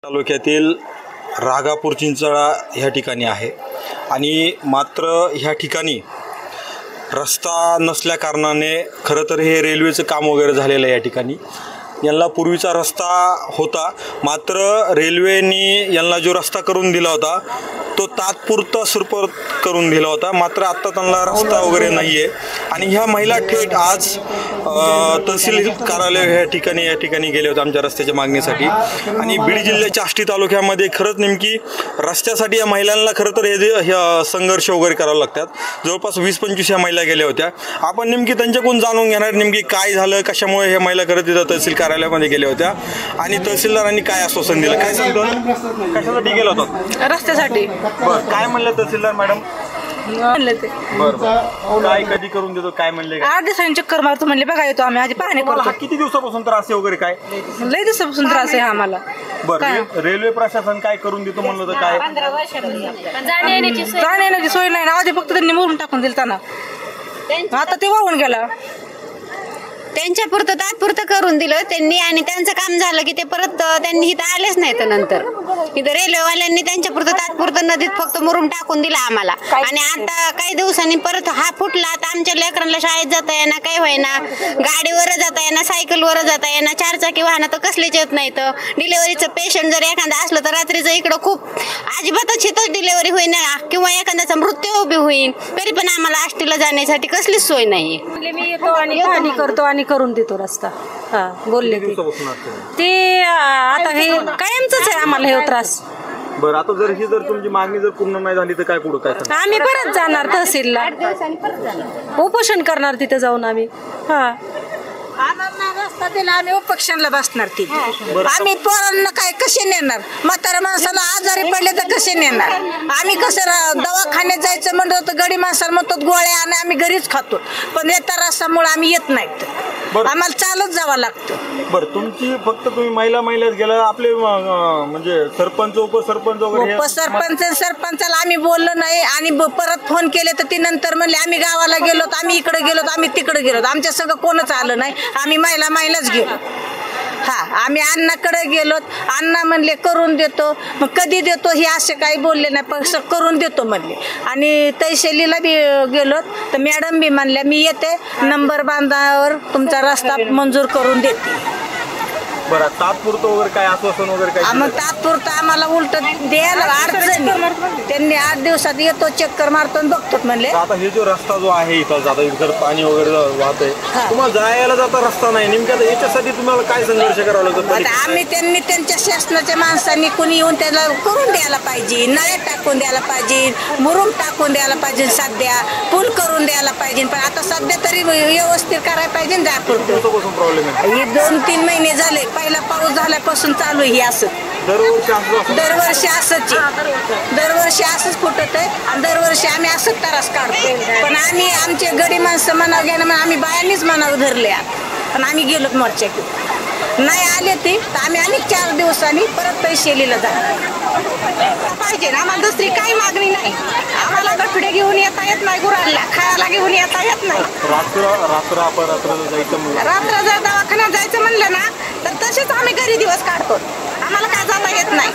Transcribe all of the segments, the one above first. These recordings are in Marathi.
तालुक्यातील रागापूर चिंचळा ह्या ठिकाणी आहे आणि मात्र ह्या ठिकाणी रस्ता नसल्या कारणाने खरं तर हे रेल्वेचं काम वगैरे झालेलं आहे। या ठिकाणी यांना पूर्वीचा रस्ता होता, मात्र रेल्वेने यांना जो रस्ता करून दिला होता तो तात्पुरता सुरपत करून दिला होता, मात्र आत्ता त्यांना रस्ता वगैरे नाही आहे। आणि ह्या महिला थेट आज तहसील कार्यालय या ठिकाणी गेले होते आमच्या रस्त्याच्या मागणीसाठी। आणि बीड जिल्ह्याच्या आष्टी तालुक्यामध्ये खरंच नेमकी रस्त्यासाठी या महिलांना खरं तर हे संघर्ष वगैरे करावे लागतात। जवळपास 20-25 या महिला गेल्या होत्या। आपण नेमकी त्यांच्याकडून जाणून घेणार नेमकी काय झालं, कशामुळे हे महिला खरं तिथं तहसील कार्यालयामध्ये गेल्या होत्या आणि तहसीलदारांनी काय आश्वासन दिलं, काय सांगतो, कशासाठी गेला होता? रस्त्यासाठी। बरं, काय म्हणलं तहसीलदार मॅडम? म्हणलं ते बरं, काय कधी करून देतो, काय म्हणले? 8 दिवसांनी चक्कर मारतो म्हणले, बघा येतो आम्ही, आधी पाहणी करतो। किती दिवसापासून त्रास आहे वगैरे काय? लय दिवसापासून त्रास आहे आम्हाला। बरं, रेल्वे प्रशासन काय करून देतो म्हणलं तर काय? जाण्या येण्याची सोय नाही ना, आधी फक्त त्यांनी मुरुम टाकून दिलं त्यांना, आता ते वाहून गेला। त्यांच्या पुरतं तात्पुरतं करून दिलं त्यांनी आणि त्यांचं काम झालं की ते परत त्यांनी इथं आलेच नाही। तर नंतर इथं रेल्वेवाल्यांनी त्यांच्या पुरतं तात्पुरतं नदीत फक्त मुरुम टाकून दिला आम्हाला। आणि आता काही दिवसांनी परत हा फुटला, आता आमच्या लेकरांना शाळेत जाता येणार, काही व्हायना, गाडीवर जाता येणार, सायकलवर जाता येणार, 4 चाकी वाहनं तर कसलेच येत नाही। तर डिलेव्हरीचं पेशंट जर एखादा असलं तर रात्रीचं इकडं खूप अजिबातच इथंच डिलेव्हरी होईना किंवा एखाद्याचा मृत्यू बी होईल, तरी पण आम्हाला आष्टीला जाण्यासाठी कसलीच सोय नाही। मी येतो आणि पाहणी करतो आणि करून देतो रस्ता। हा बोलले ते आता हे कायमच आहे आम्हाला हे त्रास। बरं, आता जर तुमची मागणी जर पूर्ण नाही झाली तर काय पुढे काय? आम्ही परत जाणार तहसीलला, उपोषण करणार तिथे जाऊन आम्ही। हा रस्ता दिला आम्ही उपोषणला बसणार तिथे। आम्ही पोरांना काय कसे नेणार, म्हाताऱ्या माणसाला आजारी पडले तर कसे नेणार? आम्ही कसं दवाखान्यात जायचं म्हणतो तर गडी माणसाला म्हणतो गोळ्या आणि आम्ही घरीच खातो, पण येता रस्त्यामुळे आम्ही येत नाहीत, आम्हाला चालत जावं लागतं। बरं, तुमची फक्त तुम्ही महिलाच गेला, आपले म्हणजे सरपंच उपसरपंच वगैरे सरपंचाला आम्ही बोललो नाही आणि परत फोन केले तर ती नंतर म्हणले आम्ही गावाला गेलोत, आम्ही इकडे गेलोत, आम्ही तिकडे गेलोत, आमच्या सगळं कोणच आलं नाही, आम्ही महिलाच गेलो। हा आम्ही अण्णाकडे गेलोत, अण्णा म्हणले करून देतो, मग कधी देतो हे असे काही बोलले नाही, पण करून देतो म्हणले। आणि तहसीलीला बी गेलोत तर मॅडम बी म्हणल्या मी येते, नंबर बांधावर तुमचा रस्ता मंजूर करून देते। बरं, तात्पुरतं वगैरे काय आश्वासन वगैरे काय? मग तात्पुरतं आम्हाला उलट द्यायला अडचण, त्यांनी 8 दिवसात येतो, चक्कर मारतो बघतो म्हणले। आता हे जो रस्ता जो आहे इथं आता इकडं पाणी वगैरे वाहतंय, तुम्हाला जायला जाता रस्ता नाही, नेमक्या याच्यासाठी तुम्हाला काय संघर्ष करावा लागतो? आम्ही त्यांनी त्यांच्या शासनाच्या माणसांनी कुणी येऊन त्याला करून द्यायला पाहिजे, नळ्या टाकून द्यायला पाहिजे, मुरुम टाकून द्यायला पाहिजे, सध्या पूल करून द्यायला पाहिजे, पण आता सध्या तरी व्यवस्थित करायला पाहिजे ना। प्रॉब्लेम आहे, हे 2-3 महिने झाले, पहिला पाऊस झाल्यापासून चालू आहे असं। दरवर्षी असंच फुटत आहे आणि दरवर्षी आम्ही असंच त्रास काढतो, पण आम्ही आमचे गडी माणसं मनाव घ्या ना, आम्ही बायांनीच मनाव धरले पण आम्ही गेलो मोर्चा घेऊन, नाही आले ते तर आम्ही अनेक 4 दिवसांनी परत तहसीलीला जाणार पाहिजे ना। आम्हाला दुसरी काही मागणी नाही, आम्हाला गठुडे घेऊन येता येत नाही, गुरांना खायला घेऊन येता येत नाही। रात्र जर दवाखान्यात जायचं म्हणलं ना तर तसेच आम्ही घरी दिवस काढतो, आम्हाला काय जाता येत नाही।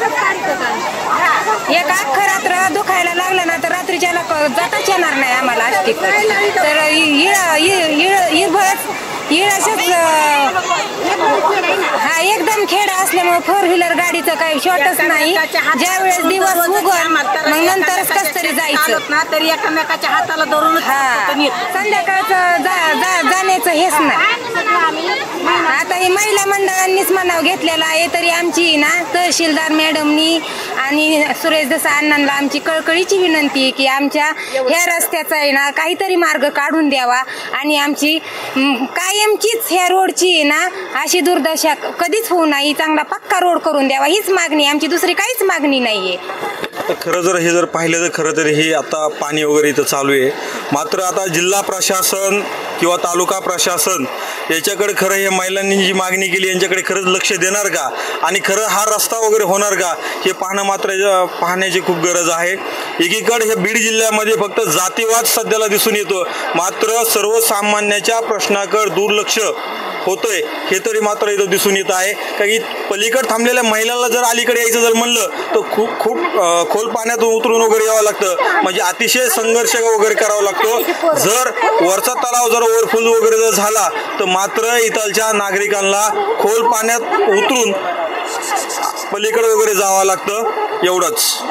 एक अख्खं रात्र दुखायला लागलं ना तर रात्रीच्याला जाताच येणार नाही आम्हाला। तर हा एकदम खेड असल्यामुळे 4 व्हीलर गाडीचं काही शॉर्टच नाही, ज्या वेळेस दिवस उगवल मग नंतरच कस तरी जायचं ना, तरी एकामेकाच्या हाताला धरून संध्याकाळचं जाण्याचं हेच नाही। आता ही महिला मंडळांनीच मनाव घेतलेला आहे, तरी आमची ना तहसीलदार मॅडमनी आणि सुरेश दसा अण्णांना आमची कळकळीची विनंती आहे की आमच्या ह्या रस्त्याचा आहे ना काहीतरी मार्ग काढून द्यावा आणि आमची कायमचीच ह्या रोडची आहे ना अशी दुर्दशा कधीच होऊ नये, चांगला पक्का रोड करून द्यावा, हीच मागणी आमची, दुसरी काहीच मागणी नाहीये। तर खरं जर पाहिलं तर खरं तर हे आता पाणी वगैरे इथं चालू आहे. मात्र आता जिल्हा प्रशासन किंवा तालुका प्रशासन याच्याकडे खरं हे महिलांनी जी मागणी केली यांच्याकडे खरंच लक्ष देणार का आणि खरं हा रस्ता वगैरे होणार का हे पाहण्याची खूप गरज आहे. एकीकडे हे बीड जिल्ह्यामध्ये फक्त जातीवाद सध्याला दिसून येतो, मात्र सर्वसामान्याच्या प्रश्नाकडे दुर्लक्ष होतोय हे तरी मात्र इथं दिसून येत आहे. कारण पलीकडे थांबलेल्या महिलांना जर अलीकडे यायचं जर म्हणलं तर खूप खोल पाण्यात उतरून वगैरे यावं लागतं, म्हणजे अतिशय संघर्ष वगैरे करावा लागतो. जर वरचा तलाव जर ओव्हरफुल वगैरे जर झाला तर मात्र इथलच्या नागरिकांना खोल पाण्यात उतरून पलीकडे वगैरे जावं लागतं. एवढंच.